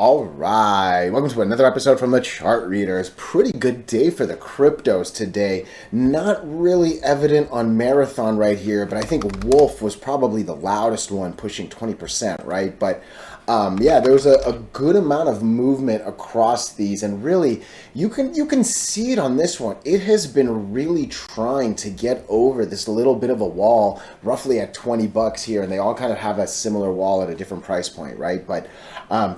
All right, welcome to another episode from the Chart Readers. Pretty good day for the cryptos today. Not really evident on Marathon right here, but I think WULF was probably the loudest one, pushing 20%, right? But yeah, there was a good amount of movement across these, and really, you can see it on this one. It has been really trying to get over this little bit of a wall, roughly at 20 bucks here, and they all kind of have a similar wall at a different price point, right? But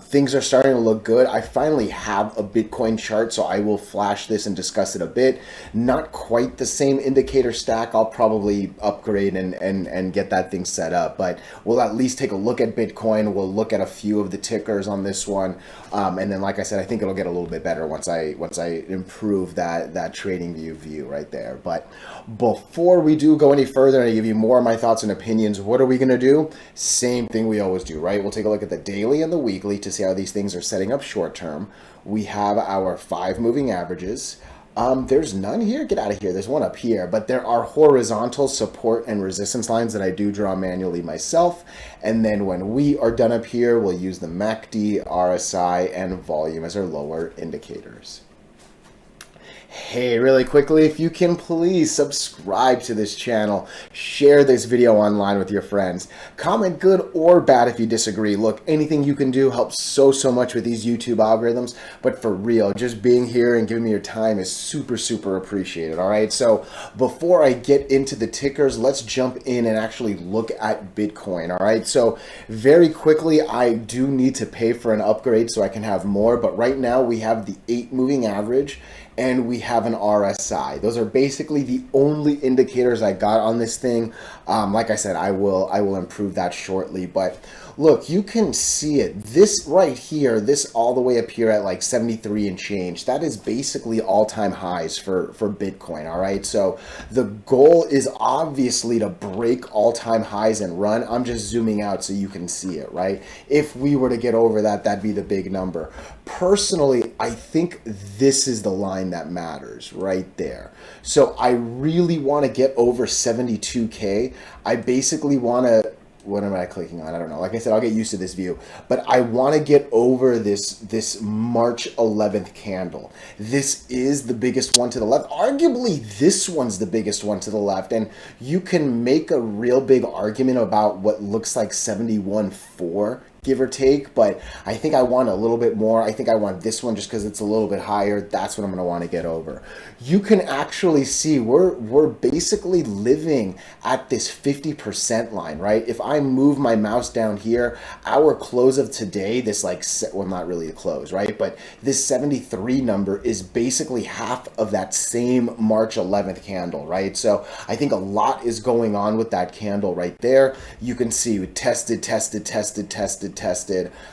things are starting to look good. I finally have a Bitcoin chart, so I will flash this and discuss it a bit. Not quite the same indicator stack. I'll probably upgrade and get that thing set up, but we'll at least take a look at Bitcoin. We'll look at a few of the tickers on this one, and then, like I said, I think it'll get a little bit better once I improve that trading view right there. But before we do go any further and I give you more of my thoughts and opinions, what are we going to do? Same thing we always do, right? We'll take a look at the daily and the weekly to see how these things are setting up short term. We have our 5 moving averages. There's none here. Get out of here. There's one up here, but there are horizontal support and resistance lines that I do draw manually myself. And then when we are done up here, we'll use the MACD, RSI, and volume as our lower indicators. Hey, really quickly, if you can please subscribe to this channel, share this video online with your friends, comment good or bad if you disagree. Look, anything you can do helps so much with these YouTube algorithms, but for real, just being here and giving me your time is super appreciated. All right, so before I get into the tickers, let's jump in and actually look at Bitcoin. All right, so very quickly, I do need to pay for an upgrade so I can have more, but right now we have the 8 moving average and we have an RSI. Those are basically the only indicators I got on this thing. Like I said, I will improve that shortly, but look, you can see it. This right here, this all the way up here at like 73 and change, that is basically all-time highs for Bitcoin, all right? So the goal is obviously to break all-time highs and run. I'm just zooming out so you can see it, right? If we were to get over that, that'd be the big number. Personally, I think this is the line that matters right there. So I really want to get over 72K. I basically want to, what am I clicking on? I don't know. Like I said, I'll get used to this view, but I want to get over this March 11th candle. This is the biggest one to the left. Arguably, this one's the biggest one to the left, and you can make a real big argument about what looks like 71.4, give or take, but I think I want a little bit more. I think I want this one just because it's a little bit higher. That's what I'm going to want to get over. You can actually see we're basically living at this 50% line, right? If I move my mouse down here, our close of today, this well, not really the close, right? But this 73 number is basically half of that same March 11th candle, right? So I think a lot is going on with that candle right there. You can see we tested.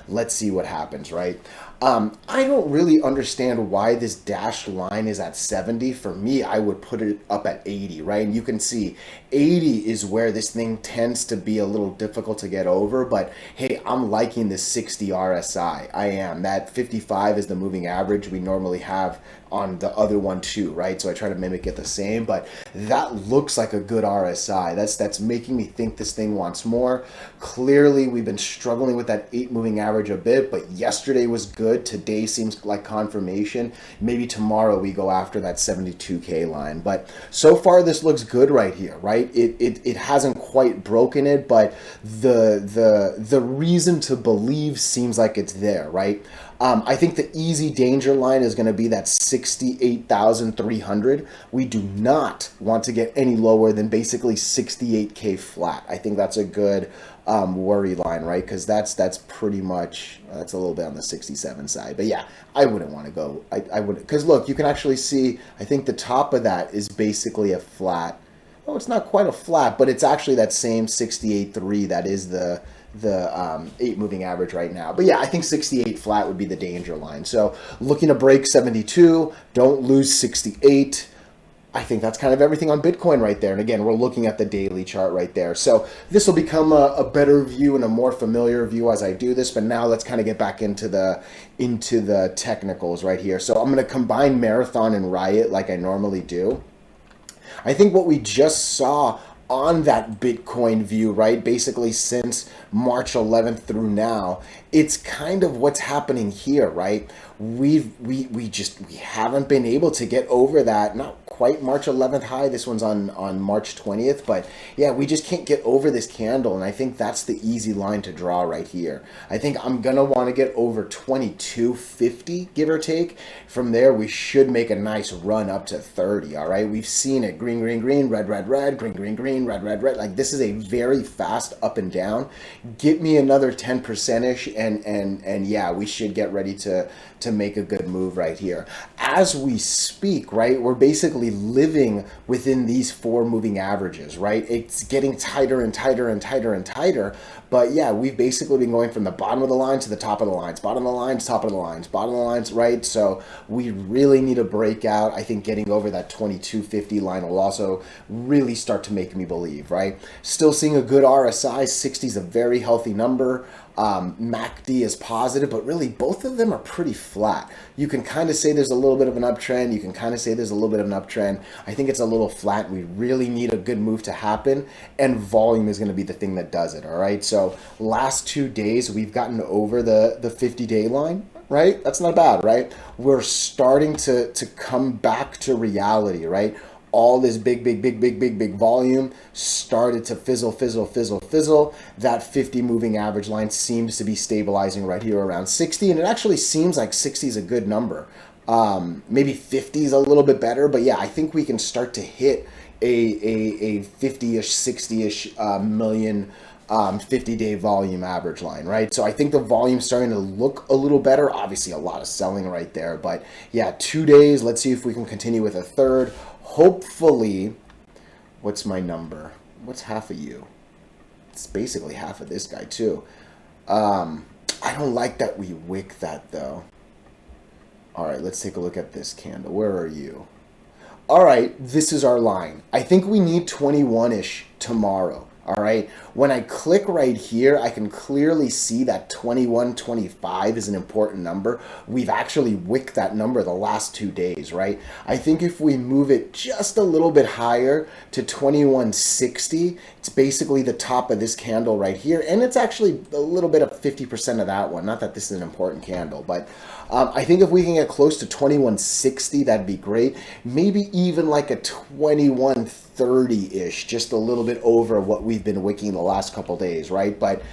Let's see what happens, right? I don't really understand why this dashed line is at 70. For me, I would put it up at 80, right? And you can see 80 is where this thing tends to be a little difficult to get over, but hey, I'm liking this 60 RSI. I am. That 55 is the moving average we normally have on the other one too, right? So I try to mimic it the same, but that looks like a good RSI. That's making me think this thing wants more. Clearly, we've been struggling with that 8 moving average a bit, but yesterday was good. Today seems like confirmation. Maybe tomorrow we go after that 72K line, but so far this looks good right here, right? It hasn't quite broken it, but the reason to believe seems like it's there, right? I think the easy danger line is going to be that 68,300. We do not want to get any lower than basically 68K flat. I think that's a good worry line, right? Because that's pretty much, that's a little bit on the 67 side. But yeah, I wouldn't want to go, I wouldn't, because look, you can actually see, I think the top of that is basically a flat. Oh, it's not quite a flat, but it's actually that same 68.3 that is the 8 moving average right now. But yeah, I think 68 flat would be the danger line. So looking to break 72, don't lose 68. I think that's kind of everything on Bitcoin right there. And again, we're looking at the daily chart right there. So this will become a better view and a more familiar view as I do this. But now let's kind of get back into the technicals right here. So I'm going to combine Marathon and Riot like I normally do. I think what we just saw on that Bitcoin view, right? Basically since March 11th through now, it's kind of what's happening here, right? We haven't been able to get over that, not quite March 11th high. This one's on March 20th, but yeah, we just can't get over this candle, and I think that's the easy line to draw right here. I think I'm gonna want to get over 2250, give or take. From there, we should make a nice run up to 30. All right, we've seen it: green, green, green, red, red, red, green, green, green, red, red, red. Like, this is a very fast up and down. Get me another 10%ish, and yeah, we should get ready to make a good move right here. As we speak, right, we're basically living within these 4 moving averages, right? It's getting tighter and tighter and tighter and tighter. But yeah, we've basically been going from the bottom of the line to the top of the lines, bottom of the lines, top of the lines, bottom of the lines, right? So we really need a breakout. I think getting over that 2250 line will also really start to make me believe, right? Still seeing a good RSI. 60 is a very healthy number. MACD is positive, but really both of them are pretty flat. You can kind of say there's a little bit of an uptrend. You can kind of say there's a little bit of an uptrend. I think it's a little flat. We really need a good move to happen, and volume is going to be the thing that does it. All right. So last 2 days, we've gotten over the 50-day line, right? That's not bad, right? We're starting to come back to reality, right? All this big volume started to fizzle. That 50 moving average line seems to be stabilizing right here around 60, and it actually seems like 60 is a good number. Maybe 50 is a little bit better, but yeah, I think we can start to hit a 50-ish, 60-ish million 50-day volume average line, right? So I think the volume's starting to look a little better. Obviously, a lot of selling right there, but yeah, 2 days. Let's see if we can continue with a third. Hopefully, what's my number? What's half of you? It's basically half of this guy too. I don't like that we wick that though. All right, let's take a look at this candle. Where are you? All right, this is our line. I think we need 21-ish tomorrow. All right, when I click right here, I can clearly see that 2125 is an important number. We've actually wicked that number the last 2 days, right? I think if we move it just a little bit higher to 2160, it's basically the top of this candle right here, and it's actually a little bit of 50% of that one. Not that this is an important candle, but I think if we can get close to 2160, that'd be great. Maybe even like a 2130-ish, just a little bit over what we've been wicking the last couple days, right? But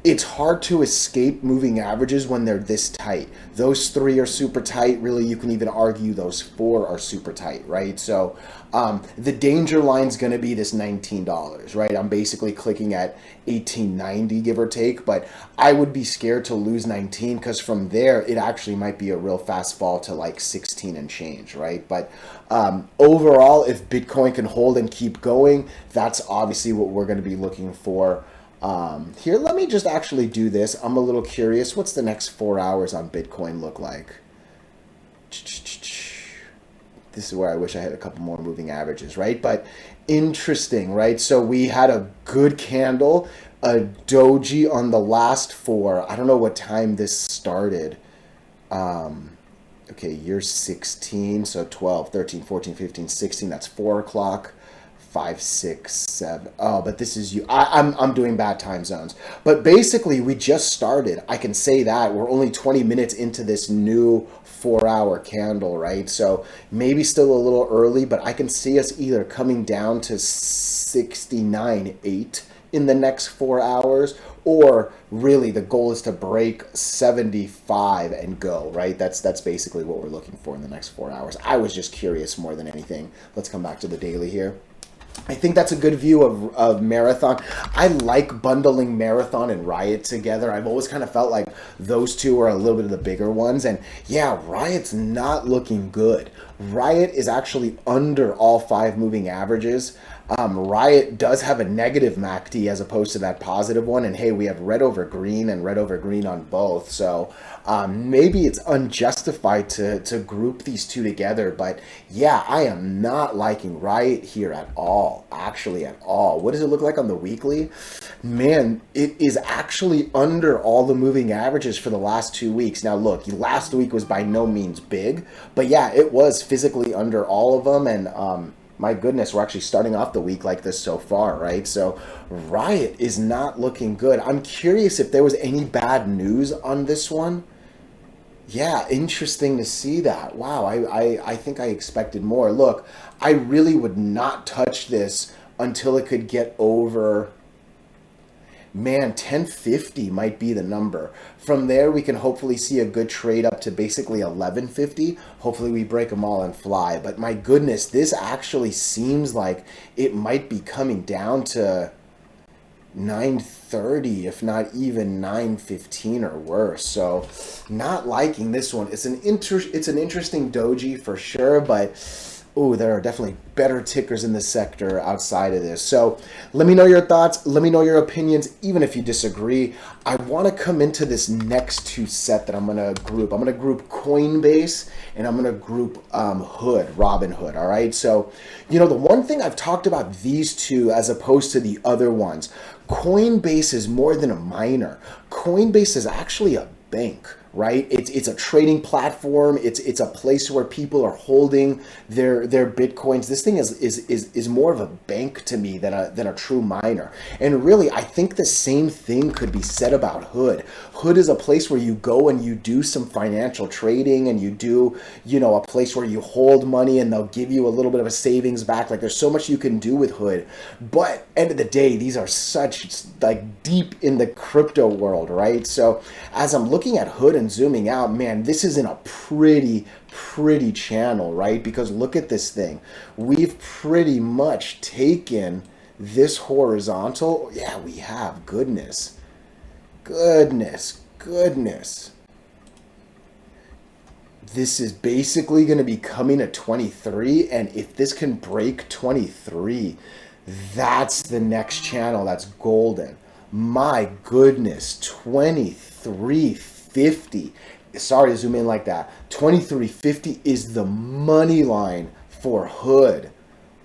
it's hard to escape moving averages when they're this tight. Those 3 are super tight. Really, you can even argue those 4 are super tight, right? So the danger line's going to be this $19, right? I'm basically clicking at 1890, give or take, but I would be scared to lose 19 because from there, it actually might be a real fast fall to like 16 and change, right? But overall, if Bitcoin can hold and keep going, that's obviously what we're going to be looking for. Here, let me just actually do this. I'm a little curious. What's the next 4 hours on Bitcoin look like? This is where I wish I had a couple more moving averages, right? But interesting, right? So we had a good candle, a doji on the last 4. I don't know what time this started. Okay, year 16, so 12, 13, 14, 15, 16. That's 4 o'clock. 5, 6, 7. Oh, but this is you. I'm doing bad time zones. But basically, we just started. I can say that. We're only 20 minutes into this new 4-hour candle, right? So maybe still a little early, but I can see us either coming down to 69.8 in the next 4 hours, or really the goal is to break 75 and go, right? That's basically what we're looking for in the next 4 hours. I was just curious more than anything. Let's come back to the daily here. I think that's a good view of Marathon. I like bundling Marathon and Riot together. I've always kind of felt like those two are a little bit of the bigger ones. And yeah, Riot's not looking good. Riot is actually under all 5 moving averages. Riot does have a negative MACD as opposed to that positive one. And hey, we have red over green and red over green on both. So maybe it's unjustified to group these two together. But yeah, I am not liking Riot here at all. Actually at all. What does it look like on the weekly? Man, it is actually under all the moving averages for the last 2 weeks. Now look, last week was by no means big. But yeah, it was physically under all of them. And my goodness, we're actually starting off the week like this so far, right? So Riot is not looking good. I'm curious if there was any bad news on this one. Yeah, interesting to see that. Wow, I think I expected more. Look, I really would not touch this until it could get over, man, 1050 might be the number. From there, we can hopefully see a good trade up to basically 1150. Hopefully, we break them all and fly. But my goodness, this actually seems like it might be coming down to 930, if not even 915 or worse. So, not liking this one. It's an interesting doji for sure, but oh, there are definitely better tickers in the sector outside of this. So let me know your thoughts. Let me know your opinions, even if you disagree. I want to come into this next two set that I'm going to group. I'm going to group Coinbase and I'm going to group Hood, Robinhood. All right. So, the one thing I've talked about these two as opposed to the other ones, Coinbase is more than a miner. Coinbase is actually a bank. Right? It's a trading platform. It's a place where people are holding their Bitcoins. This thing is more of a bank to me than a true miner. And really, I think the same thing could be said about Hood. Hood is a place where you go and you do some financial trading and you do, a place where you hold money and they'll give you a little bit of a savings back. Like there's so much you can do with Hood. But end of the day, these are such like deep in the crypto world, right? So as I'm looking at Hood and zooming out, man, this is in a pretty channel, right? Because look at this thing. We've pretty much taken this horizontal. Yeah, we have. Goodness. This is basically going to be coming at 23, and if this can break 23, that's the next channel that's golden. My goodness, 2350. Sorry to zoom in like that. 2350 is the money line for Hood.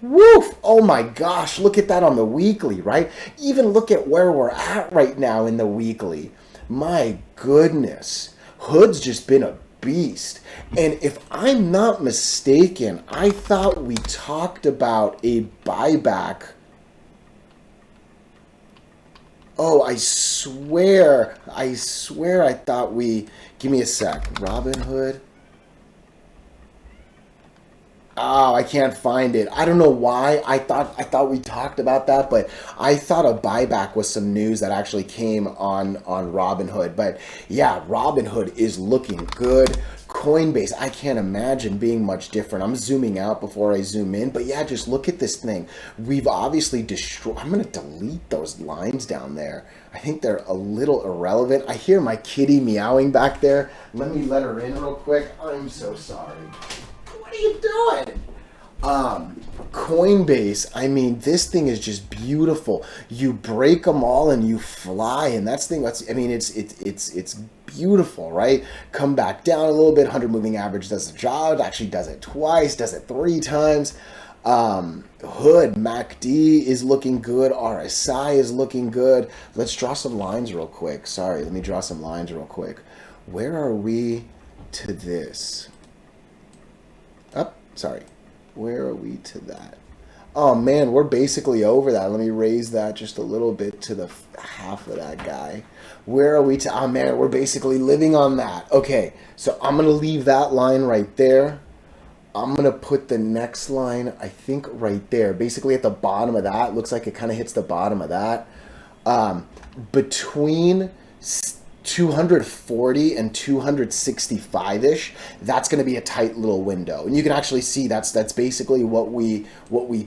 Woof! Oh my gosh, look at that on the weekly, right? Even look at where we're at right now in the weekly. My goodness. Hood's just been a beast. And if I'm not mistaken, I thought we talked about a buyback. Oh, I swear I thought we... Give me a sec. Robinhood. Oh, I can't find it. I don't know why. I thought we talked about that, but I thought a buyback was some news that actually came on Robinhood. But yeah, Robinhood is looking good. Coinbase, I can't imagine being much different. I'm zooming out before I zoom in, but yeah, just look at this thing. We've obviously destroyed. I'm going to delete those lines down there. I think they're a little irrelevant. I hear my kitty meowing back there. Let me let her in real quick. I'm so sorry. What are you doing? Coinbase, I mean, this thing is just beautiful. You break them all and you fly, and it's beautiful, right? Come back down a little bit. 100 moving average does the job. It actually does it twice, does it 3 times. Hood, MACD is looking good. RSI is looking good. Let's draw some lines real quick. Sorry, let me draw some lines real quick. Where are we to this? Sorry. Where are we to that? Oh man, we're basically over that. Let me raise that just a little bit to the half of that guy. Where are we to? Oh man, we're basically living on that. Okay, so I'm going to leave that line right there. I'm going to put the next line, I think, right there. Basically at the bottom of that. Looks like it kind of hits the bottom of that. Between 240 and 265-ish, that's going to be a tight little window. And you can actually see that's basically what we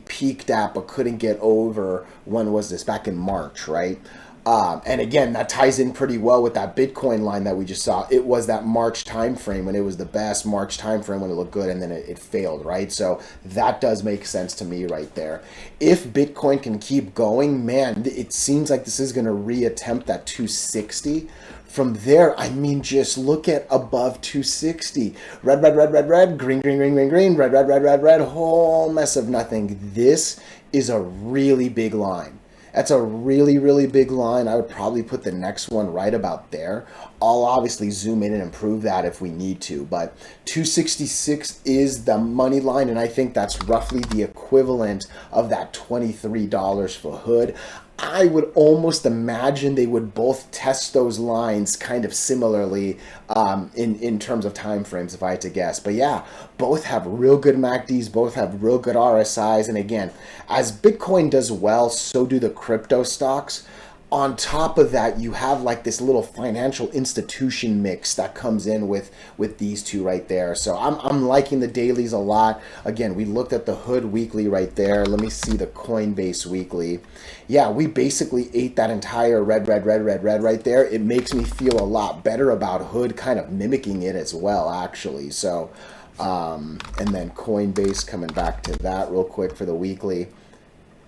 peaked at but couldn't get over. When was this? Back in March, right? And again, that ties in pretty well with that Bitcoin line that we just saw. It was that March time frame when it was the best, March time frame when it looked good, and then it failed, right? So that does make sense to me right there. If Bitcoin can keep going, man, it seems like this is going to reattempt that 260. From there, I mean, just look at above 260. Red, red, red, red, red, green, green, green, green, green, red, red, red, red, red, whole mess of nothing. This is a really big line. That's a really, really big line. I would probably put the next one right about there. I'll obviously zoom in and improve that if we need to, but 266 is the money line, and I think that's roughly the equivalent of that $23 for hood. I would almost imagine they would both test those lines kind of similarly in terms of time frames, if I had to guess. But yeah, both have real good MACDs, both have real good RSIs, and again, as Bitcoin does well, so do the crypto stocks. On top of that, you have like this little financial institution mix that comes in with these two right there. So I'm liking the dailies a lot. Again, we looked at the hood weekly right there. Let me see the Coinbase weekly. Yeah, we basically ate that entire red right there. It makes me feel a lot better about hood kind of mimicking it as well, actually. So and then Coinbase, coming back to that real quick for the weekly.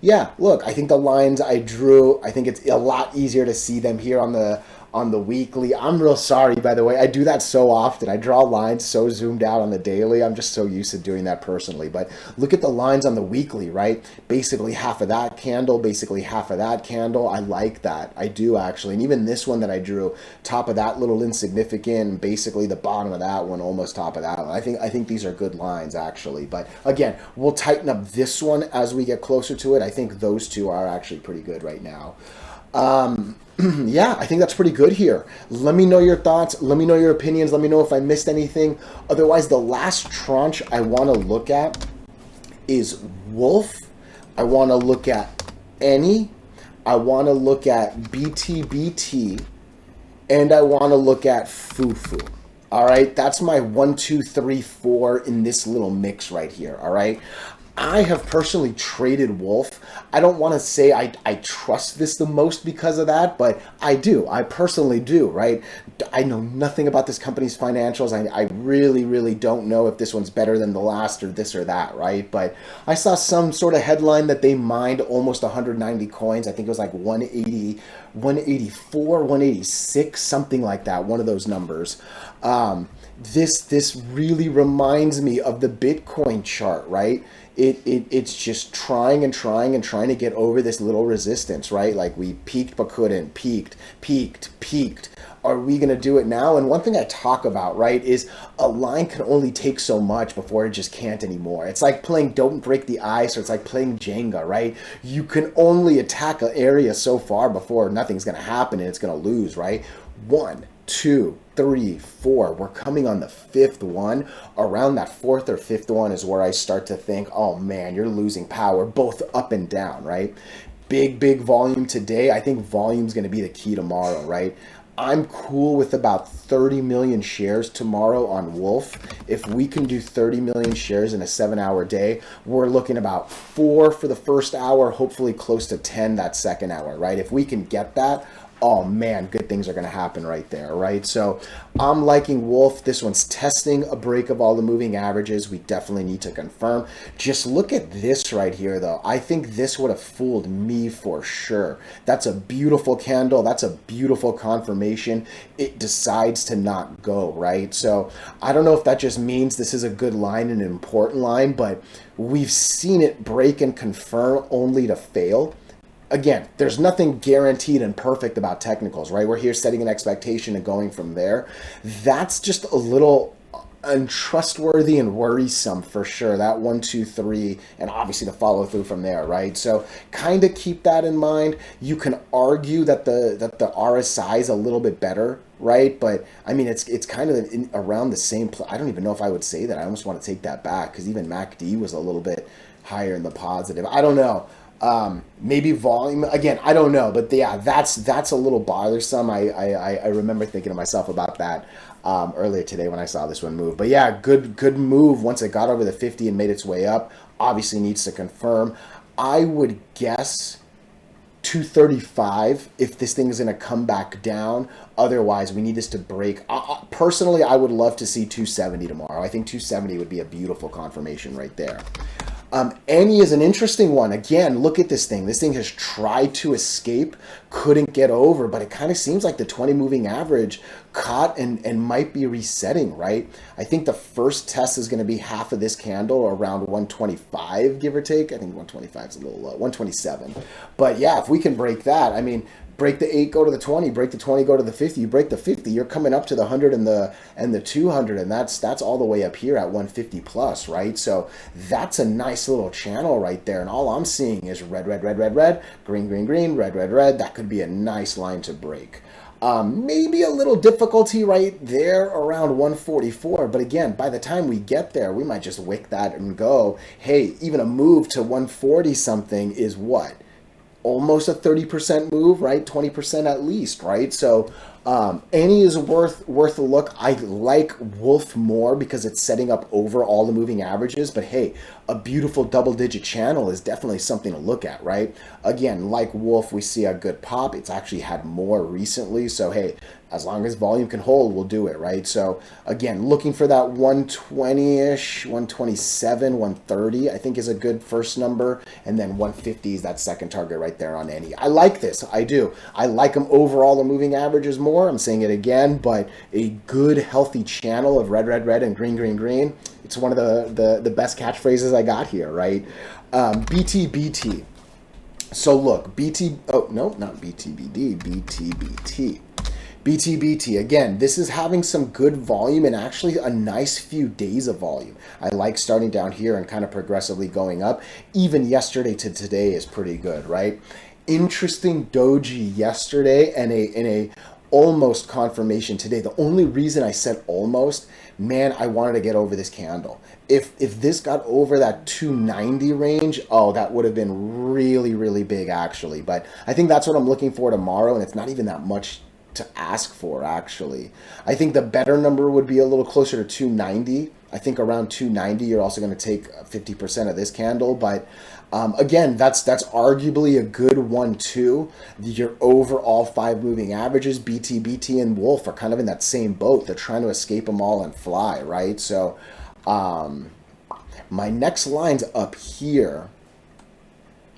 Yeah, look, I think the lines I drew, I think it's a lot easier to see them here on the weekly. I'm real sorry, by the way. I do that so often. I draw lines so zoomed out on the daily. I'm just so used to doing that personally. But look at the lines on the weekly, right? Basically half of that candle, basically half of that candle. I like that. I do actually. And even this one that I drew, top of that little insignificant, basically the bottom of that one, almost top of that one. I think these are good lines actually. But again, we'll tighten up this one as we get closer to it. I think those two are actually pretty good right now. Yeah, I think that's pretty good here. Let me know your thoughts. Let me know your opinions. Let me know if I missed anything. Otherwise, the last tranche I want to look at is WULF. I want to look at any. I want to look at BTBT. And I want to look at FUFU. All right, that's my 1, 2, 3, 4 in this little mix right here. All right. I have personally traded WULF. I don't want to say I trust this the most because of that, but I do. I personally do, right? I know nothing about this company's financials. I really, really don't know if this one's better than the last or this or that, right? But I saw some sort of headline that they mined almost 190 coins. I think it was like 180, 184, 186, something like that, one of those numbers. This really reminds me of the Bitcoin chart, right? It's just trying to get over this little resistance, right? Like we peaked but couldn't, peaked. Are we going to do it now? And one thing I talk about, right, is a line can only take so much before it just can't anymore. It's like playing Don't Break the Ice, or it's like playing Jenga, right? You can only attack an area so far before nothing's going to happen and it's going to lose, right? 1, 2, 3, 4. We're coming on the 5th one. Around that 4th or 5th one is where I start to think, oh man, you're losing power both up and down, right? Big volume today. I think volume's going to be the key tomorrow, right? I'm cool with about 30 million shares tomorrow on WULF. If we can do 30 million shares in a 7-hour day, we're looking about 4 for the first hour, hopefully close to 10 that second hour, right? If we can get that, oh man, good things are going to happen right there, right? So I'm liking WULF. This one's testing a break of all the moving averages. We definitely need to confirm. Just look at this right here, though. I think this would have fooled me for sure. That's a beautiful candle. That's a beautiful confirmation. It decides to not go, right? So I don't know if that just means this is a good line and an important line, but we've seen it break and confirm only to fail. Again, there's nothing guaranteed and perfect about technicals, right? We're here setting an expectation and going from there. That's just a little untrustworthy and worrisome for sure. That 1, 2, 3, and obviously the follow through from there, right? So kind of keep that in mind. You can argue that the RSI is a little bit better, right? But I mean, it's kind of around the same. I don't even know if I would say that. I almost want to take that back because even MACD was a little bit higher in the positive. I don't know. Maybe volume again, I don't know, but yeah, that's a little bothersome. I remember thinking to myself about that earlier today when I saw this one move. But yeah, good move once it got over the 50 and made its way up. Obviously needs to confirm. I would guess 235 if this thing is going to come back down. Otherwise, we need this to break. Personally, I would love to see 270 tomorrow. I think 270 would be a beautiful confirmation right there. Any is an interesting one. Again, look at this thing. This thing has tried to escape, couldn't get over, but it kind of seems like the 20 moving average caught and might be resetting, right? I think the first test is going to be half of this candle, around 125, give or take. I think 125 is a little low, 127. But yeah, if we can break that, I mean, break the 8, go to the 20, break the 20, go to the 50. You break the 50, you're coming up to the 100 and the 200, and that's all the way up here at 150 plus, right? So that's a nice little channel right there, and all I'm seeing is red, red, red, red, red, green, green, green, red, red, red. That could be a nice line to break. Maybe a little difficulty right there around 144, but again, by the time we get there, we might just wick that and go, hey, even a move to 140 something is what? Almost a 30% move, right? 20% at least, right? So any is worth a look. I like WULF more because it's setting up over all the moving averages, but hey, a beautiful double-digit channel is definitely something to look at, right? Again, like WULF, we see a good pop. It's actually had more recently, so hey, as long as volume can hold, we'll do it, right? So again, looking for that 120-ish, 127, 130, I think is a good first number, and then 150 is that second target right there on any. I like this, I do. I like them overall, the moving averages more. I'm saying it again, but a good, healthy channel of red, red, red, and green, green, green. It's one of the best catchphrases I got here, right? BTBT. So look, not BTBD, BTBT. BTBT, again, this is having some good volume and actually a nice few days of volume. I like starting down here and kind of progressively going up. Even yesterday to today is pretty good, right? Interesting doji yesterday and a almost confirmation today. The only reason I said almost, man, I wanted to get over this candle. If this got over that 290 range, oh, that would have been really, really big actually. But I think that's what I'm looking for tomorrow, and it's not even that much to ask for actually. I think the better number would be a little closer to 290. I think around 290 you're also going to take 50% of this candle, but again, that's arguably a good one too. Your overall 5 moving averages, BT, and WULF are kind of in that same boat. They're trying to escape them all and fly, right? So my next line's up here.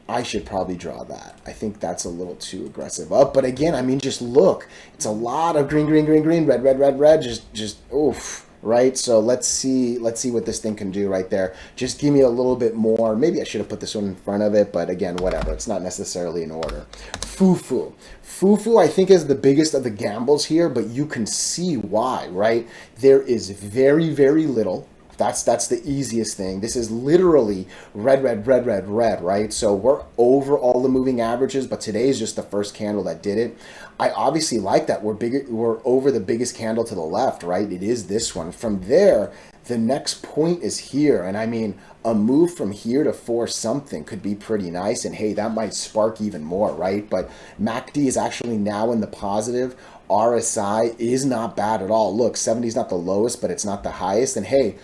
I should probably draw that. I think that's a little too aggressive up. But again, I mean, just look. It's a lot of green, green, green, green, red, red, red, red. Just oof, right? So let's see what this thing can do right there. Just give me a little bit more. Maybe I should have put this one in front of it, but again, whatever. It's not necessarily in order. FUFU. FUFU, I think, is the biggest of the gambles here, but you can see why, right? There is very, very little. That's the easiest thing. This is literally red, red, red, red, red, right? So we're over all the moving averages, but today is just the first candle that did it. I obviously like that. We're over the biggest candle to the left, right? It is this one. From there, the next point is here. And I mean, a move from here to 4 something could be pretty nice. And hey, that might spark even more, right? But MACD is actually now in the positive. RSI is not bad at all. Look, 70 is not the lowest, but it's not the highest. And hey,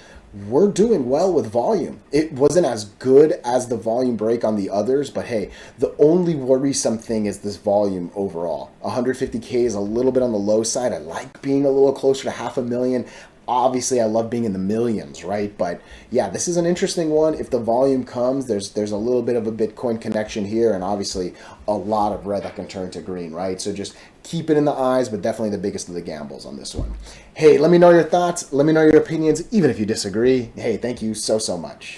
we're doing well with volume. It wasn't as good as the volume break on the others, but hey, the only worrisome thing is this volume overall. 150K is a little bit on the low side. I like being a little closer to 500,000. Obviously, I love being in the millions, right? But yeah, this is an interesting one. If the volume comes, there's a little bit of a Bitcoin connection here, and obviously a lot of red that can turn to green, right? So just keep it in the eyes, but definitely the biggest of the gambles on this one. Hey, let me know your thoughts. Let me know your opinions, even if you disagree. Hey, thank you so much.